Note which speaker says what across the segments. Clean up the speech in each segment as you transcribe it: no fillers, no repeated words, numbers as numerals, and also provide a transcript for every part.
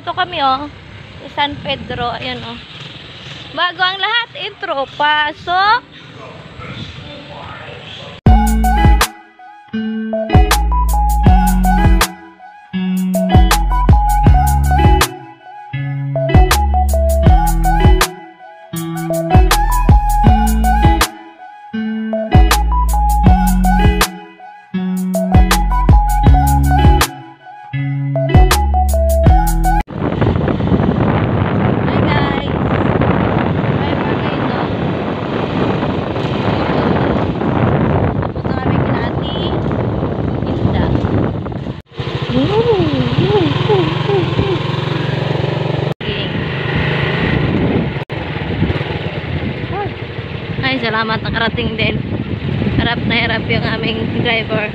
Speaker 1: Nandito kami oh. Sa San Pedro. Ayan oh. Bago ang lahat, intro. Pasok! Ay, salamat, nakarating din. Harap na harap yung aming driver.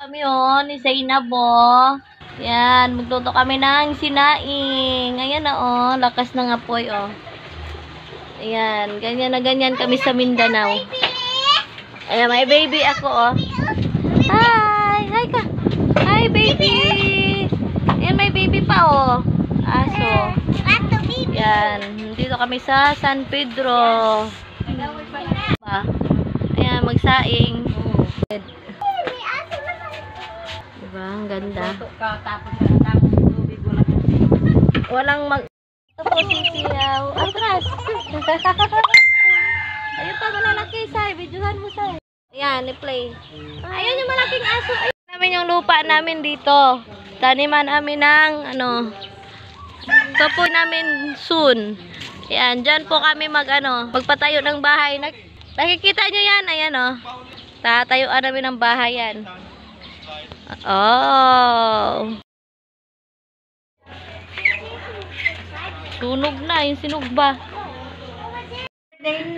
Speaker 1: Kami oh, ni Zainab oh. Yan, magluto kami ng sinaing. Ayan na oh, lakas ng apoy oh. Ayan, ganyan na ganyan kami sa Mindanao. Ayan, may baby ako oh. Hi! Hi ka! Hi baby! Ayan, may baby pa oh. Aso. Yan, dito kami sa San Pedro. Ayan, magsaing. Diba? Ang ganda. Walang ito po sisiyaw. Atras! Ayun pa, malalaki say. Videohan mo say. Ayan, i-play. Ayan yung malaking aso. Ayan namin yung lupa namin dito. Taniman namin ng ito po namin soon. Ayan, dyan po kami magpatayo ng bahay. Nakikita nyo yan, ayan o. Tatayuan namin ng bahay yan. Oh. Sunog na, yung sinugba.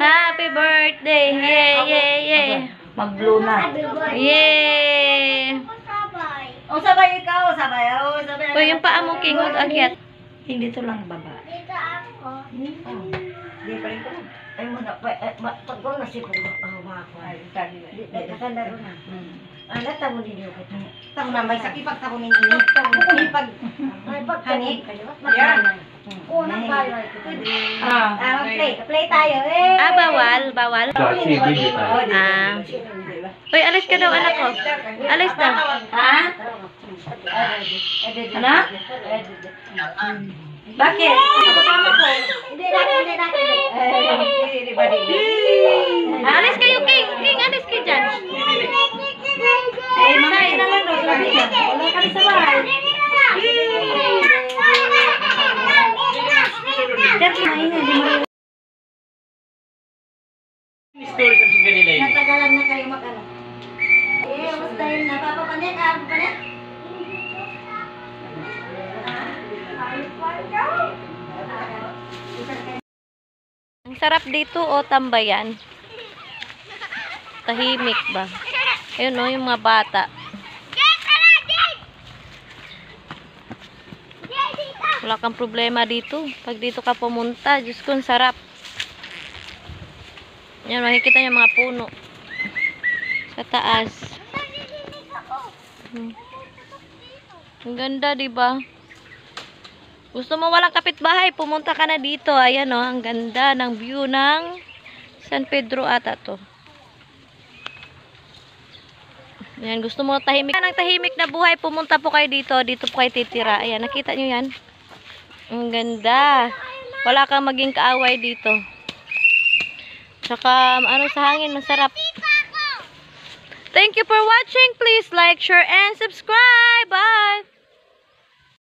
Speaker 1: Happy birthday! Yay, yay, yay!
Speaker 2: Mag-blow na.
Speaker 1: Yay!
Speaker 2: O, sabay ikaw, sabay. O, sabay.
Speaker 1: O, yung paa mo, King, mag-akyat.
Speaker 2: Hindi to lang baba.
Speaker 3: Dito ako.
Speaker 2: Hindi pa rin ko. Ay, muna. Pag ko na sipo. Mako. Ay, sabi na. Nakandaro na. Alat, tamo ninyo. Tamo na, may sakipag tamo ninyo. Sakipag. Hanik. Yan. Unang bayo. Play tayo.
Speaker 1: Bawal, bawal. Uy, alis ka daw, anak ko. Alis daw.
Speaker 2: Ha? Anak? Bakit? Kasama ko.
Speaker 3: Hindi natin.
Speaker 1: Alis kayo, King. King, alis kayo dyan.
Speaker 2: Ay, mga ina lang daw. Sabi niya. Wala kami sa bahay.
Speaker 3: Natagalan na kayo mag-alak. Basta yun na. Papapanin, papanin.
Speaker 1: Ang sarap dito, o, tambayan. Tahimik ba? Ayun, o, yung mga bata. Wala kang problema dito. Pag dito ka pumunta, Diyos ko, ang sarap. Yan, makikita niyo mga puno. Sa taas. Ang ganda, diba? Gusto mo walang kapitbahay, pumunta ka na dito. Ayan o, ang ganda ng view ng San Pedro ata to. Ayan, gusto mo tahimik. Ang tahimik na buhay, pumunta po kayo dito. Dito po kayo titira. Ayan, nakita nyo yan? Ang ganda. Wala kang maging kaaway dito. Tsaka, sa hangin, masarap. Thank you for watching. Please like, share, and subscribe. Bye!